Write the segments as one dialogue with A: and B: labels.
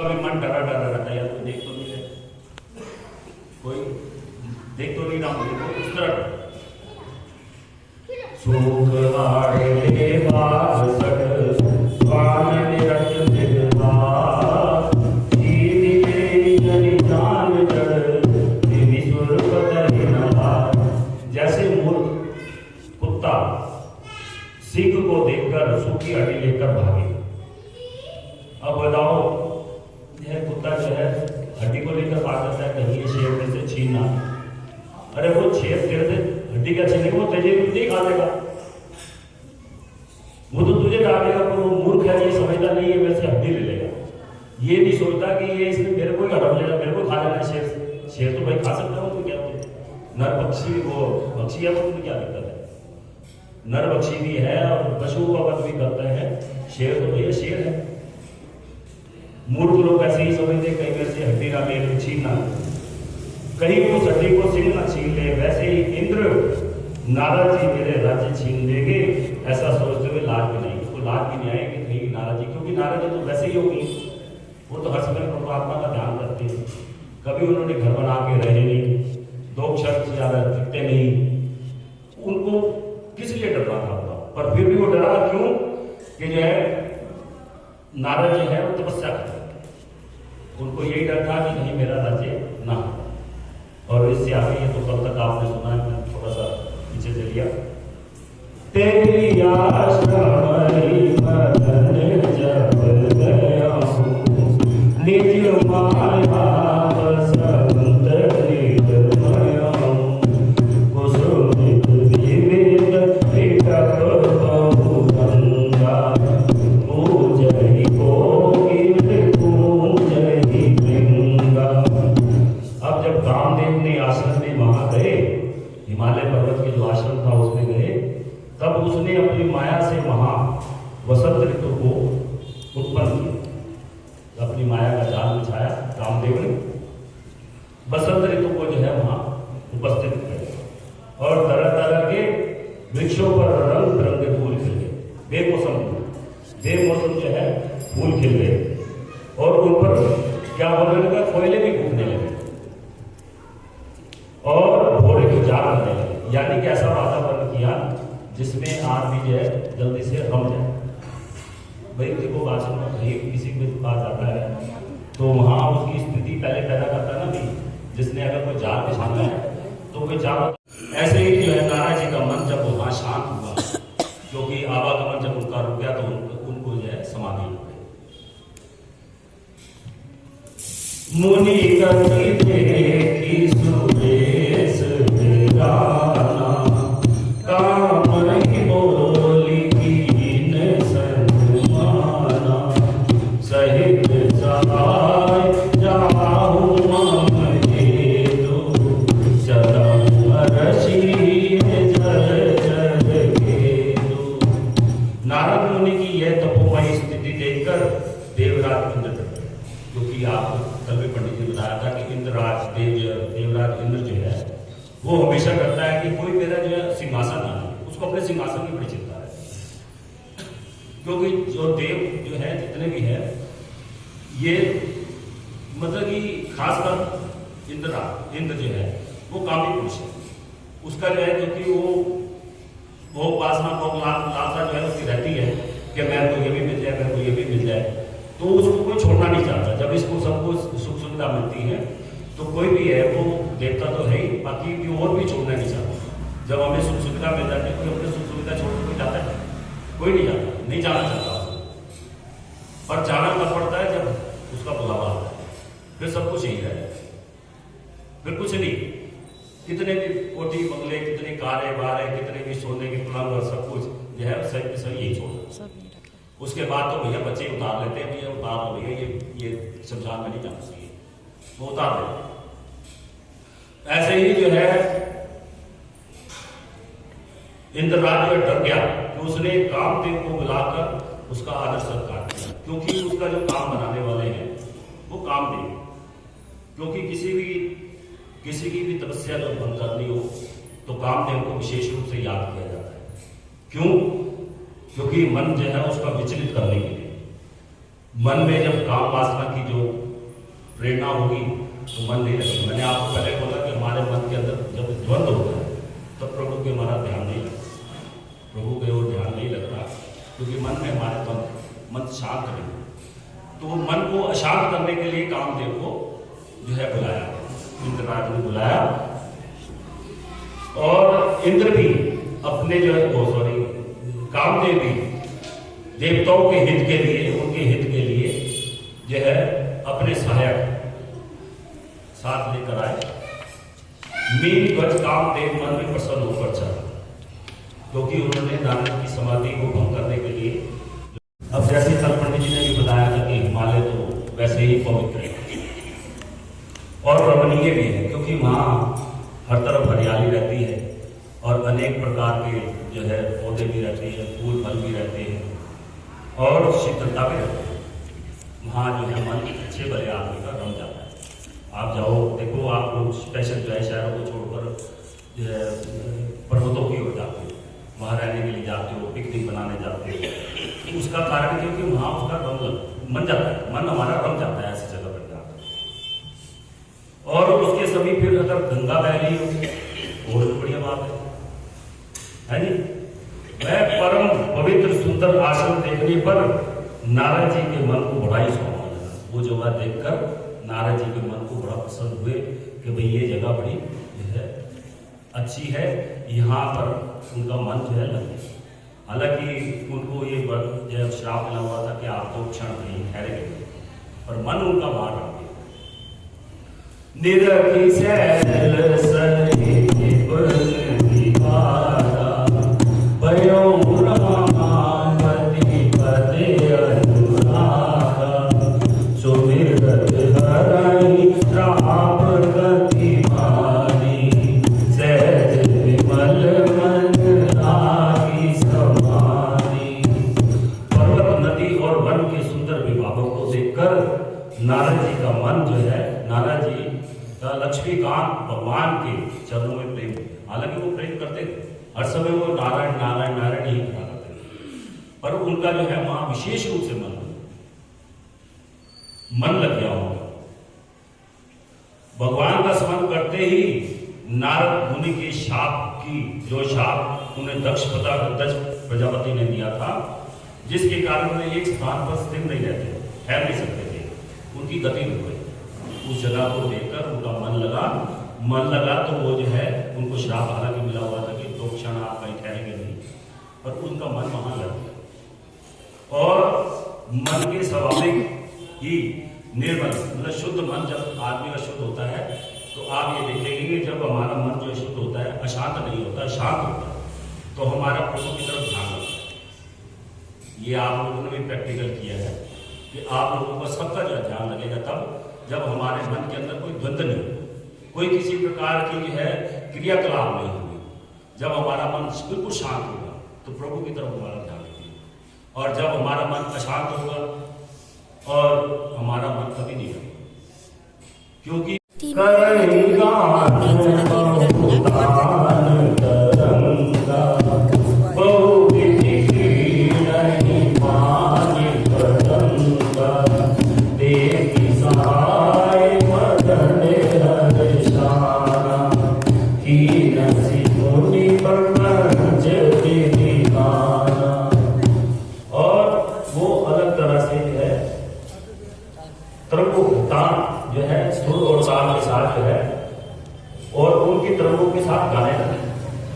A: कभी मन डरा डरा रहता है, यार कोई देख तो नहीं रहे, कोई देख तो नहीं रहा मुझे, तो उस तरह सुख आड़े बार सट स्वान निरत निर्वास जीनी मेरी जनी जान जड़ देवी सुर पतरी नवास। जैसे मूर्ख कुत्ता सिंह को देखकर सूखी हड्डी लेकर भागे। अब बताओ, यह कुत्ता जो है हड्डी को लेकर भाग जाता है, कहीं ये शेर में से छीनना, अरे वो शेर तेरे से हड्डी का छीनेगा, वो तुझे नहीं खा देगा, वो तो तुझे खा देगा, पर वो मूर्ख है, ये समझता नहीं है मेरे से हड्डी ले लेगा, ये नहीं सोचता कि ये इसने मेरे को ही हड़प लेगा, मेरे को खा लेना है। शेर शेर तो भाई खा सकता है, वो तो क्या होता है, नर पक्षी, वो पक्षी है, वो तुम्हें क्या दिक्कत है, नर पक्षी भी है और पशु का वध भी करता है, शेर तो भैया शेर है। मूर्ख लोग ऐसे ही समझते, कहीं मेरे से हड्डी ना ले छीनना, कहीं उस हड्डी को सिंह ना छीन ले, वैसे ही इंद्र नारद जी मेरे राज्य छीन लेंगे, ऐसा सोचते हुए लाज भी नहीं, उसको लाज भी नहीं आएगी कहीं नारद जी, क्योंकि नारद जी तो वैसे ही होगी, वो तो हर समय परमात्मा का ध्यान करते हैं, कभी उन्होंने घर बना के रहे नहीं, दो क्षण ज्यादा दिखते नहीं, उनको किस लिए डरना था, पर फिर भी वो डरा क्यों कि जो है नारद जी है वो तपस्या करते, उनको यही डर था कि कहीं मेरा राज्य ना हो। और इससे आगे ये तो कल तक आपने सुना है, मैं थोड़ा सा पीछे से लिया। तेरी आश्रमरी मदन जब गया निज माया बसंत हृदय कुसुमित विविध विकट बहुगंगा पूजहि कोकिल पूजहि भृंगा। अब जब कामदेव ने आश्रम में वहां गए, हिमालय पर्वत के जो आश्रम था उसमें गए, तब उसने अपनी माया से वहां वसंत ऋतु को उत्पन्न किया, अपनी माया का जाल बिछाया कामदेव ने, बसंत ऋतु को जो है वहां उपस्थित किया और तरह तरह के वृक्षों पर रंग बिरंगे फूल खिल गए, बेमौसम जो है फूल खिल गए और उन पर क्या होने लगा, कोयले भी घूमने लगे और भोरे को जाग करने लगे, यानी कि ऐसा वातावरण किया जिसमें आदमी जो है जल्दी से रम जाए। भाई देखो आश्रम में भाई किसी के पास आता है तो वहां उसकी स्थिति पहले पैदा करता है ना भी, जिसने अगर कोई जाल बिछाना है तो कोई जाल, ऐसे ही जो है नारायण जी का मन जब वहां शांत हुआ, क्योंकि आवागमन जब उनका रुक गया तो उनको जो है समाधि हो गई। मुनि कति देखी सुरेश विराना, काम नहीं बोली कीन सन्माना, सहित सहाय जाहु मम हेतु, चरम रसी जल जल हेतु। नारद मुनि की यह तपोमयी स्थिति देखकर देवराज इंद्र, क्योंकि आप कल भी पंडित जी बताया था कि इंद्रराज देवराज इंद्र जो है वो हमेशा करता है कि कोई मेरा जो है सिंहासन आए, उसको अपने सिंहासन की बड़ी चिंता है, क्योंकि जो देव जो है जितने भी है ये मतलब कि खासकर इंद्र जो है वो कामी पुरुष है, उसका जो है क्योंकि वो उपासना लालसा जो है उसकी रहती है कि मेरे को ये भी मिल जाए, मेरे को ये भी मिल जाए, तो उसको कोई छोड़ना नहीं चाहता। जब इसको सबको सुख सुविधा मिलती है तो कोई भी है वो देवता तो है ही, बाकी भी और भी छोड़ना नहीं चाहता। जब हमें सुख सुविधा मिल जाती है, कोई अपने सुख सुविधा छोड़ कोई जाता है, कोई नहीं जाता, नहीं जाना चाहता, पर जाना कब पड़ता है जब उसका बुलावा आता है, फिर सब कुछ यही है, फिर कुछ नहीं, कितने भी कोठी बंगले, कितने कारे बारे, कितने भी सोने के पलंग और सब कुछ जो है सब यही छोड़, उसके बाद तो भैया बच्चे उतार लेते हैं, भैया उतार हो भैया ये शमशान में नहीं जाना चाहिए, वो उतार देते। ऐसे ही जो है इंद्रराज जो डर गया कि उसने कामदेव को बुलाकर उसका आदर सत्कार किया, क्योंकि उसका जो काम बनाने वाले हैं वो कामदेव, क्योंकि किसी की भी तपस्या जब बंद करनी हो तो कामदेव को विशेष रूप से याद किया जाता है। क्यों? क्योंकि मन जो है उसका विचलित करने के लिए, मन में जब काम वासना की जो प्रेरणा होगी तो मन नहीं लगेगा। मैंने आपको पहले बोला कि हमारे मन के अंदर जब द्वंद्व होता है तब प्रभु के हमारा ध्यान नहीं लगता, प्रभु के ओर ध्यान नहीं लगता, क्योंकि मन में हमारे द्वंद्व, मन शांत नहीं। तो मन को अशांत करने के लिए कामदेव को जो है बुलाया, इंद्रराज ने बुलाया, और इंद्र भी अपने जो है कामदेव भी देवताओं के हित के लिए, उनके हित के लिए जो है अपने सहायक साथ लेकर आए। मीन गज कामदेव मन में प्रसन्न होकर चला, क्योंकि उन्होंने दानव की समाधि को भंग करने के लिए, अब जैसे कल पंडित जी ने भी बताया था कि हिमालय तो वैसे ही पवित्र है और रमणीय भी है, क्योंकि वहाँ हर तरफ हरियाली रहती है और अनेक प्रकार के जो है पौधे भी रहते हैं, फूल फल भी रहते हैं और शीतलता भी रहती है। वहाँ जो है मन अच्छे भले आदमी का रम जाता है। आप जाओ, देखो, आप लोग स्पेशल जो है शहरों को छोड़कर जो है पर्वतों की ओर जाते हो, वहाँ रहने के लिए जाते हो, पिकनिक बनाने जाते हो, उसका कारण क्योंकि वहाँ उसका रंग मन जाता है, मन हमारा रम जाता है ऐसी जगह पर जाकर। और उसके सभी फिर अगर गंगा बह रही हो और बढ़िया बात है जी। मैं परम पवित्र सुंदर आश्रम देखने पर नारद जी के मन को बड़ा ही सुहावना लगा। वो जगह देखकर नारद जी के मन को बड़ा पसंद हुए कि भाई ये जगह बड़ी जो है अच्छी है, यहाँ पर उनका मन जो है लगे। हालांकि उनको ये जो श्राप मिला हुआ था कि आप तो क्षण नहीं ठहरेंगे, पर मन उनका वहां रख गया। निरखी सैल नारद जी का मन जो है, नारद जी का लक्ष्मीकांत भगवान के चरणों में प्रेम, हालांकि वो प्रेम करते थे, हर समय वो नारायण नारायण नारायण ही करा करते थे, पर उनका जो है वहां विशेष रूप से मन लग गया होगा। भगवान का स्मरण करते ही नारद मुनि के शाप की, जो शाप उन्हें दक्ष प्रजापति ने दिया था, जिसके कारण वे एक स्थान पर स्थिर नहीं रहते, ठहर नहीं सकते थे, उनकी गति रुक गई। उस जगह को देखकर उनका मन लगा तो वो जो है उनको श्राप हालांकि मिला हुआ था कि 2 क्षण आप कहीं ठहरेंगे नहीं, पर उनका मन वहां लग गया। और मन के स्वाभाविक ही निर्मल, मतलब शुद्ध मन जब आदमी का शुद्ध होता है तो आप ये देखेंगे कि जब हमारा मन जो शुद्ध होता है, अशांत नहीं होता, शांत होता है, तो हमारा प्रभु की तरफ ध्यान लगता है। ये आप लोगों ने भी प्रैक्टिकल किया है कि आप लोगों का सबका जो ध्यान लगेगा तब जब हमारे मन के अंदर कोई द्वंद्व नहीं हो, कोई किसी प्रकार की जो है क्रियाकलाप नहीं होगी। जब हमारा मन बिल्कुल शांत होगा तो प्रभु की तरफ हमारा ध्यान रखिए, और जब हमारा मन अशांत होगा और हमारा मन कभी नहीं लगेगा, क्योंकि जो है सुर और ताल के साथ जो है और उनकी तरंगों के साथ गाने लगे।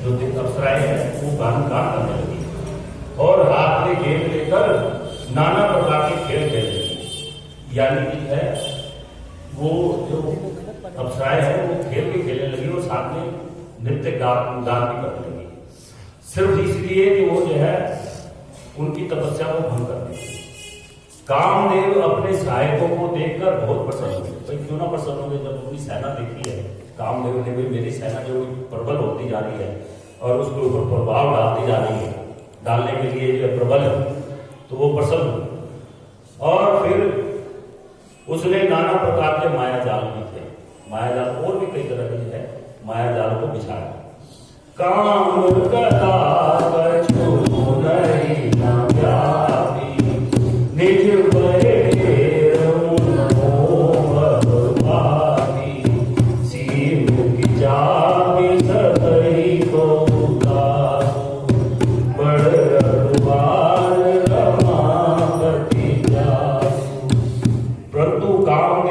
A: जो अप्सराएं हैं वो गान करने लगी और हाथ में गेंद लेकर नाना प्रकार के खेल खेलने लगी। यानी कि है वो जो अप्सराएं हैं वो खेल भी खेलने लगी और साथ में नृत्य गान भी करने लगी, सिर्फ इसलिए कि वो जो है उनकी तपस्या को भंग करने लगी। कामदेव अपने सहायकों को देखकर बहुत प्रसन्न हुए। भाई क्यों ना प्रसन्न हुए, जब अपनी सेना देखी है कामदेव ने, भी मेरी सेना जो प्रबल होती जा रही है और उसके ऊपर प्रभाव डालती जा रही है, डालने के लिए जो प्रबल है, तो वो प्रसन्न हुए। और फिर उसने नाना प्रकार के माया जाल भी थे, माया जाल और भी कई तरह के है, माया जाल को बिछाया। काम कथा कछु नहीं न व्यापी निज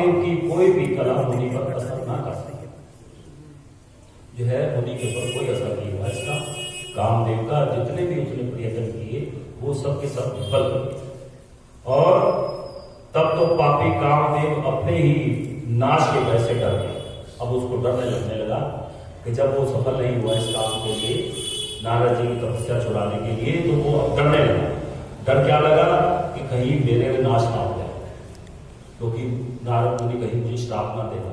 A: कामदेव की कोई भी कला मुनि पर असर ना कर सके, जो है मुनि के ऊपर कोई असर नहीं हुआ इसका। कामदेव का जितने भी उसने प्रयत्न किए वो सब के सब विफल हुए। और तब तो पापी कामदेव अपने ही नाश के भय से डर गया। अब उसको डरने लगने लगा कि जब वो सफल नहीं हुआ इस काम के लिए, नारद जी की तपस्या छुड़ाने के लिए, तो वो अब डरने लगा। डर क्या लगा कि कहीं मेरे में नाश ना हो जाए, क्योंकि नारद मुनि कहीं मुझे श्राप ना देना।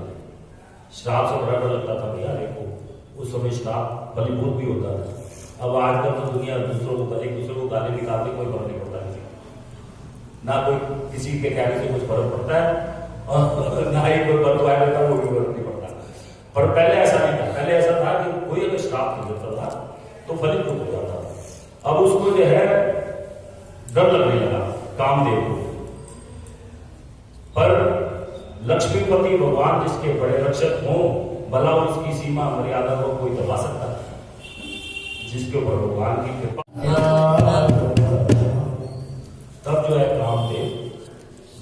A: श्राप से बड़ा डर लगता था भैया। देखो उस समय श्राप फलीभूत भी होता था। अब आजकल तो दुनिया दूसरों को एक दूसरे को गाली निकालते कोई फर्क नहीं पड़ता है, ना कोई किसी के कहने से कुछ फर्क पड़ता है और ना ही कोई बदुआ देता है, वो भी फर्क नहीं पड़ता। पर पहले ऐसा नहीं था। पहले ऐसा था कि कोई अगर श्राप दे देता था तो फलीभूत हो जाता था। अब उसको जो है डर लगने लगा कामदेव को। पर लक्ष्मीपति भगवान जिसके बड़े रक्षक हों, भला उसकी सीमा मर्यादा को कोई दबा सकता है? जिसके ऊपर भगवान की कृपा। तब जो है कामदेव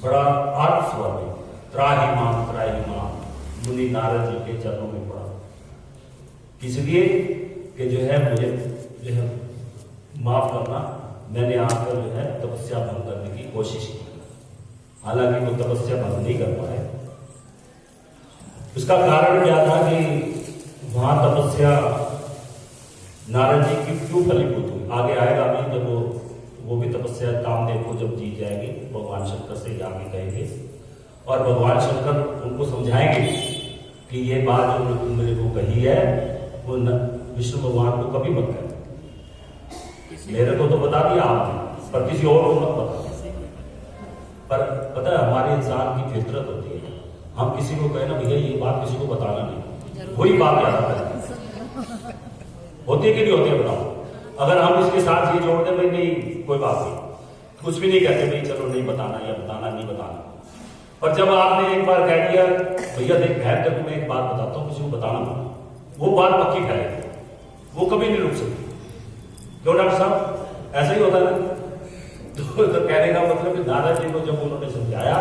A: बड़ा आर्ट स्वर में त्राही मां मुनि नारद जी के चरणों में पड़ा, इसलिए कि जो है मुझे जो है माफ करना, मैंने आकर जो है तपस्या भंग करने की कोशिश की। हालांकि वो तपस्या भंग नहीं कर पाए। उसका कारण क्या था कि वहां तपस्या नारद जी की क्यों फलीभूत हुई, आगे आएगा अभी जब वो भी तपस्या कामदेव को जब जीत जाएगी, भगवान शंकर से आगे कहेंगे और भगवान शंकर उनको समझाएंगे कि ये बात जो तुम मेरे को कही है वो विष्णु भगवान को कभी मत कहना। मेरे को तो बता दिया आपने, पर किसी और को मत बता। पर पता है हमारे इंसान की फितरत होती है, हम किसी को कहे ना भैया ये बात किसी को बताना नहीं, वही बात याद आता है। होती है कि नहीं होती है बताओ? अगर हम इसके साथ ये जोड़ दें भाई नहीं कोई बात नहीं, कुछ भी नहीं कहते भाई चलो नहीं बताना या बताना नहीं बताना। पर जब आपने एक बार कह दिया भैया देख खैर तेरे को मैं एक बात बताता हूँ, किसी को बताना मत, वो बात पक्की फैलेगी, वो कभी नहीं रुक सकती। क्यों डॉक्टर साहब? ऐसा ही होता है। तो कहने का मतलब कि नारद जी को जब उन्होंने समझाया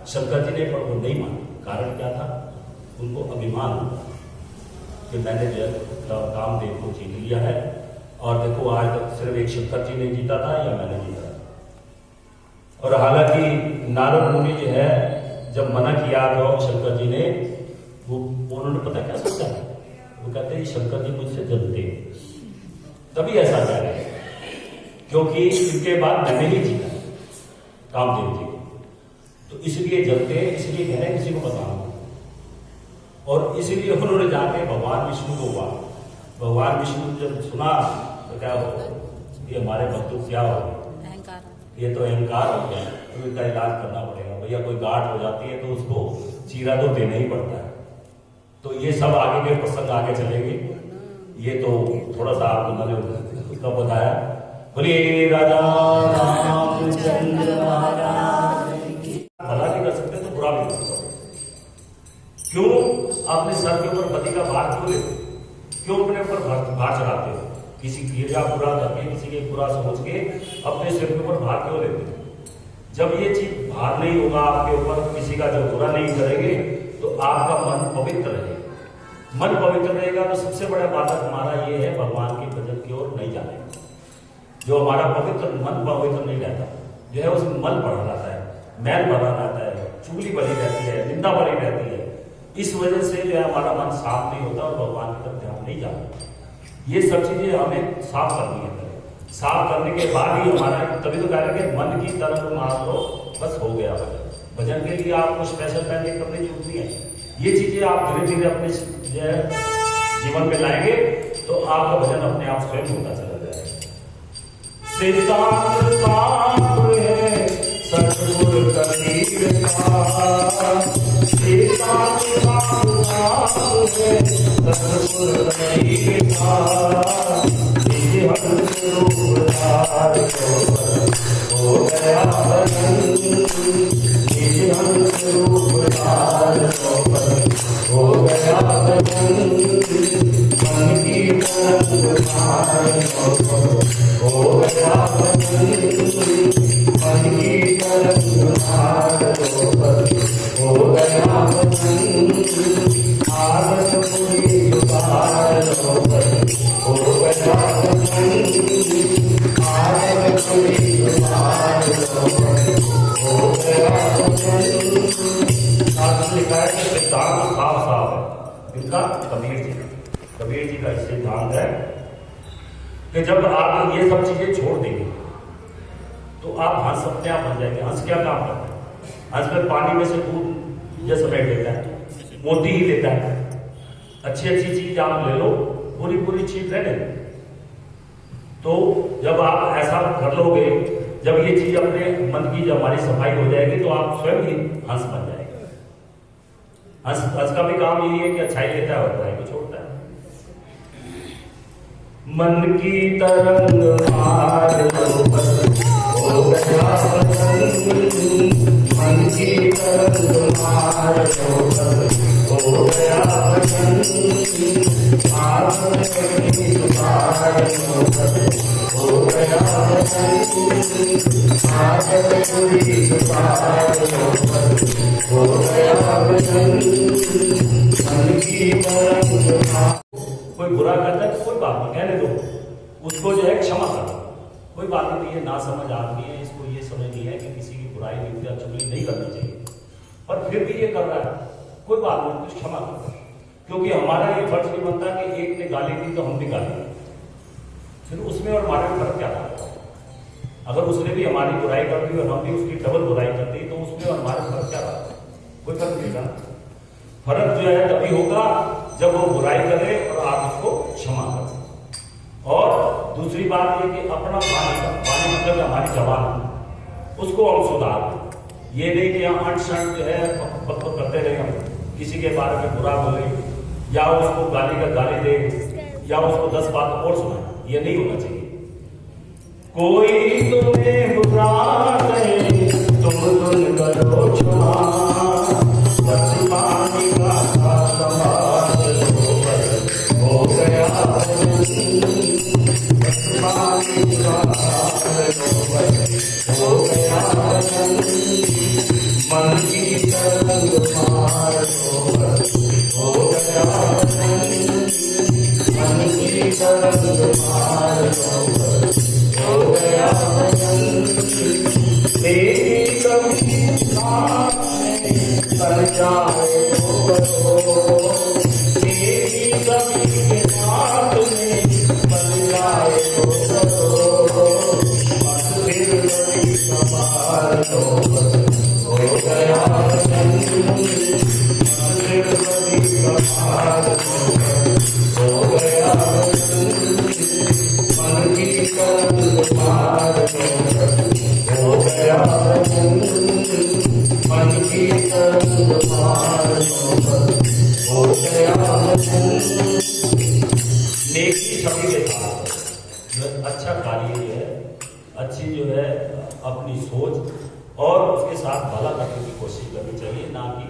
A: शंकर जी ने, पर वो नहीं माना। कारण क्या था? उनको अभिमान कि मैंने जो कामदेव को जीत लिया है और देखो आज तक सिर्फ एक शंकर जी ने जीता था या मैंने जीता था। और हालांकि नारद मुनि जो है जब मना किया तो शंकर जी ने, वो उन्होंने पता क्या सोचा, वो कहते हैं शंकर जी मुझसे जलते, तभी ऐसा कह रहे हैं क्योंकि इनके बाद मैंने ही जीता कामदेव जी को, तो इसलिए जलते, इसलिए कह रहे हैं किसी को बताना। और इसीलिए उन्होंने जाके भगवान विष्णु को हुआ। भगवान विष्णु जब सुना तो क्या हो, ये हमारे भक्तों क्या हो, ये तो अहंकार हो गया, तो इसका इलाज करना पड़ेगा। भैया कोई गांठ हो जाती है तो उसको चीरा तो देना ही पड़ता है। तो ये सब आगे के प्रसंग आगे चलेंगे, ये तो थोड़ा सा आपको मैंने उसका बताया। बोलिए राजा रामचंद्र महाराज की। भला नहीं कर सकते तो बुरा भी कर सकते। क्यों अपने सर के ऊपर पति का भार क्यों लेते? क्यों अपने ऊपर भार चढ़ाते हो? किसी क्रिया बुरा करके, किसी के बुरा सोच के अपने सिर के ऊपर भार क्यों लेते? जब ये चीज भार नहीं होगा आपके ऊपर, किसी का जब बुरा नहीं करेंगे तो आपका मन पवित्र रहेगा। मन पवित्र रहेगा तो सबसे बड़ा बाधक हमारा ये है भगवान के भजन की ओर नहीं जाने। जो हमारा पवित्र मन पवित्र नहीं रहता, जो है उसमें मल बढ़ा रहता है, मैल बढ़ा रहता है, चुगली बढ़ी रहती है, निंदा बढ़ी रहती है। इस वजह से जो है हमारा मन साफ नहीं होता और भगवान की तरफ ध्यान नहीं जाता। ये सब चीजें हमें साफ करनी है। साफ करने के बाद ही हमारा, तभी तो कह रहे हैं मन की तरफ मार लो बस हो गया भजन। भजन के लिए आपको स्पेशल पहले करने की जरूरत नहीं है। ये चीजें आप धीरे धीरे अपने जीवन में लाएंगे तो आपका भजन अपने आप स्वयं होता चला जाएगा। सिद्धांत साफ है सतगुरु कबीर का, सिद्धांत साफ है सतगुरु कबीर का। निज हंस रूप धार हो गया भजन, निज हंस रूप धार हो गया भजन। मन की तरंग धार हो गया भजन, मन की तरंग धार हो गया इनका कबीर जी का सिद्धांत है कि जब आप ये सब चीजें छोड़ देंगे तो आप हंस अपने आप बन जाएंगे। हंस क्या काम करता है? हंस में पानी में से दूध जैसे बैठ लेता है, मोती ही लेता है। अच्छी अच्छी चीज आप ले लो, पूरी पूरी चीज रहने। तो जब आप ऐसा कर लोगे, जब ये चीज अपने मन की जब हमारी सफाई हो जाएगी तो आप स्वयं ही हंस बन जाएंगे। हंस का भी काम यही है कि अच्छाई लेता है और बुराई को छोड़ता है। मन की तरंग मार लो बस हो गया बदन, मन की तरंग मार लो बस हो गया बदन, आदत की सुधार लो बस हो गया बदन, आदत की सुधार लो बस हो गया बदन, मन की तरंग मार। कोई बुरा करता है कोई बात नहीं, कहने दो, उसको जो है क्षमा कर दो, कोई बात नहीं। ये ना समझ आदमी है, इसको ये समझ नहीं है कि किसी की बुराई निंदा चुगली नहीं करनी चाहिए, पर फिर भी ये कर रहा है, कोई बात नहीं, कुछ क्षमा कर दो। क्योंकि हमारा ये फर्ज नहीं बनता कि एक ने गाली दी तो हम भी गाली दें, फिर उसमें और हमारे में फर्क क्या था? अगर उसने भी हमारी बुराई कर दी और हम भी उसकी डबल बुराई कर दी तो उसमें और हमारे फर्क क्या था? कोई फर्क नहीं था। फर्क जो है तभी होगा जब वो बुराई करे और आप उसको क्षमा करें। और दूसरी बात ये कि अपना वाणी मतलब हमारी जबान, उसको हम सुधार दें। ये नहीं कि हम अंट शंट जो है बक करते रहे, हम किसी के बारे में बुरा बोले या उसको गाली का गाली दे या उसको 10 बात और सुनाए, ये नहीं होना चाहिए। कोई तुम्हें बुरा करे तुम सुन करो क्षमा, बस पानी का सवाल हो गया बस पानी का हो गया मन की तरंग मार हो गया मन की तरंग मार हो गया तेरी कभी कर जाए तो करो, तेरी कभी के साथ में बन जाए तो करो, फिर बड़ी सवार हो गया फिर बड़ी सवार हो गया मन की तरंग मार हो गया मन की तरंग मार हो गया। नेकी सभी के साथ अच्छा कार्य है, अच्छी जो है अपनी सोच और उसके साथ भला करने की कोशिश करनी चाहिए, ना कि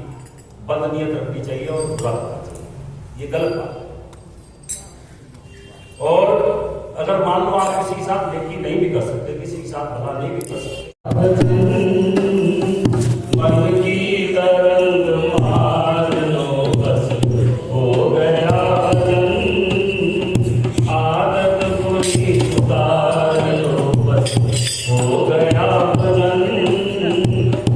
A: बदनीयत रखनी चाहिए और बुरा करना चाहिए, ये गलत बात है। और अगर मान लो आप किसी के साथ नेकी नहीं भी कर सकते, किसी के साथ भला नहीं भी कर सकते, मन की तरंग मार लो बस हो गया भजन, आदत बुरी सुधार लो बस हो गया भजन,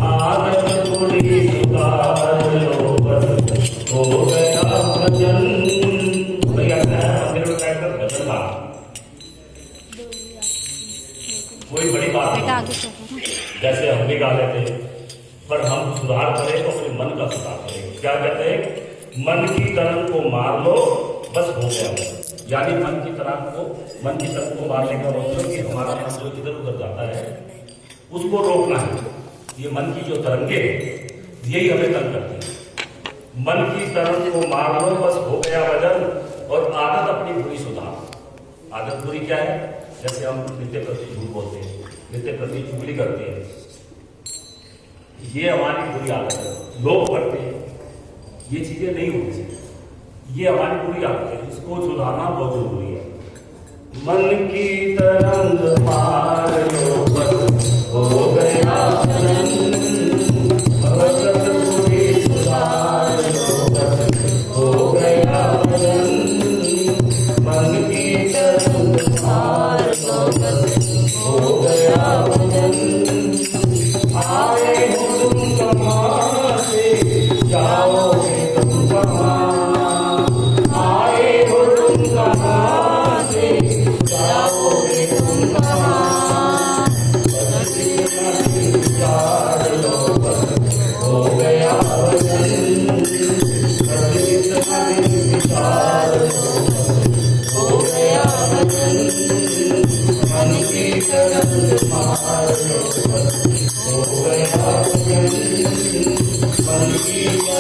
A: आदत बुरी सुधार लो बस हो गया भजन। भैया मंदिर में बैठकर भजन गा, कोई बड़ी बात नहीं, जैसे हम भी गा लेते हैं, पर हम सुधार करें तो अपने मन का सुधार करें। क्या कहते हैं? मन की तरंग को मार लो बस हो गया। यानी मन की तरंग को मारने का मतलब कि हमारा मन जो इधर उधर जाता है उसको रोकना है। ये मन की जो तरंगे यही हमें तंग करती है। मन की तरंग को मार लो बस हो गया वजन, और आदत अपनी बुरी सुधार। आदत बुरी क्या है? जैसे हम नित्य प्रति झूठ बोलते हैं, नित्य प्रति चुगली करते हैं, ये हमारी बुरी आदत है। लोग करते हैं, ये चीजें नहीं होनी चाहिए, ये हमारी बुरी आदत है, इसको सुधारना बहुत जरूरी है। मन की तरंग मार लो बस हो गया भजन, बुरी सुधार लो बस हो गया भजन, मन की तरंग मार लो बस हो गया भजन, आए हो तुम कमाते जाओगे तुम कमा।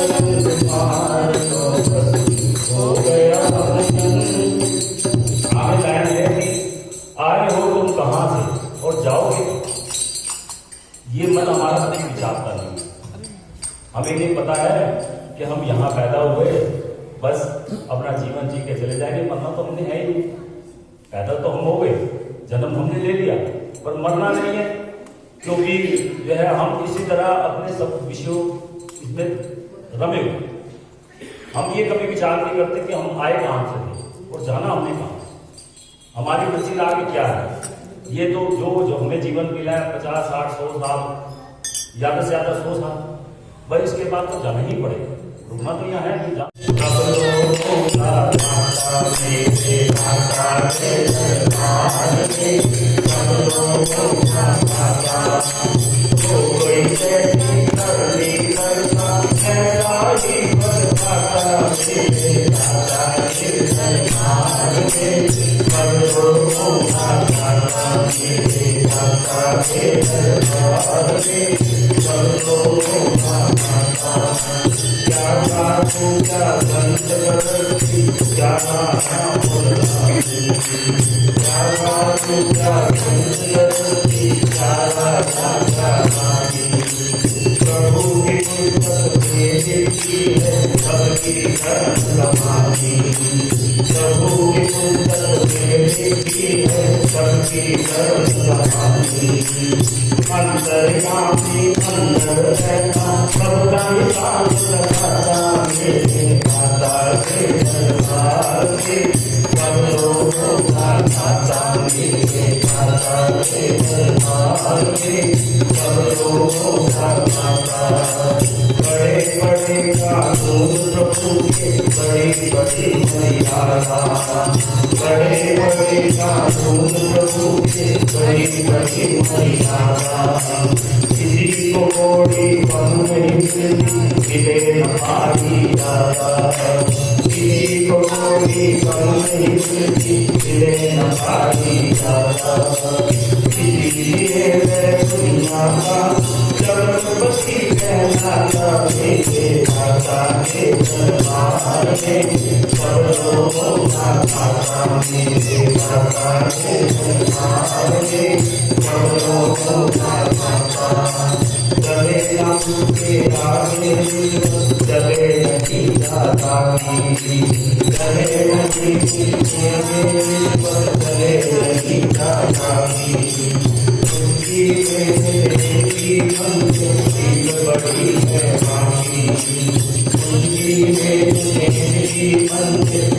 A: तरंग पार लो बस हो गया नयन। आगे लाइन है कि आए हो तुम कहाँ से और जाओगे। ये मन हमारा कभी विचारता नहीं है। हमें ये पता है कि हम यहाँ पैदा हुए, बस अपना जीवन जी के चले जाएंगे। मरना तो हमने है ही नहीं। पैदा तो हम हो गए, जन्म हमने ले लिया, पर मरना नहीं है। क्योंकि जो है हम इसी तरह अपने सब विषयों इसमें रमे हुए। हम ये कभी विचार नहीं करते कि हम आए कहाँ से थे और जाना हमने कहाँ। हमारी मंजिल आगे क्या है। ये तो जो हमें जीवन मिला है 50, 60, 100 साल, ज़्यादा से ज़्यादा 100 साल, भाई इसके बाद तो जाना ही पड़ेगा। रुकना तो यहाँ है कि किसी को कोड़ी फल नहीं मिलती मिले न पारी दाता। किसी को कोड़ी फल नहीं मिलती मिले न पारी दाता। इसीलिए मैं दुनिया का जगतपति कहलाता मेरे दाता के दरबार में। सब लोगों का दाता मेरे दाता के दरबार में। सब लोगों का दाता चले नाम के आगे चले नहीं जाता मेरी। चले नहीं चले नहीं जाता मेरी। उसकी मेरी मंजिल बड़ी है बाकी। उसकी मेरी मंजिल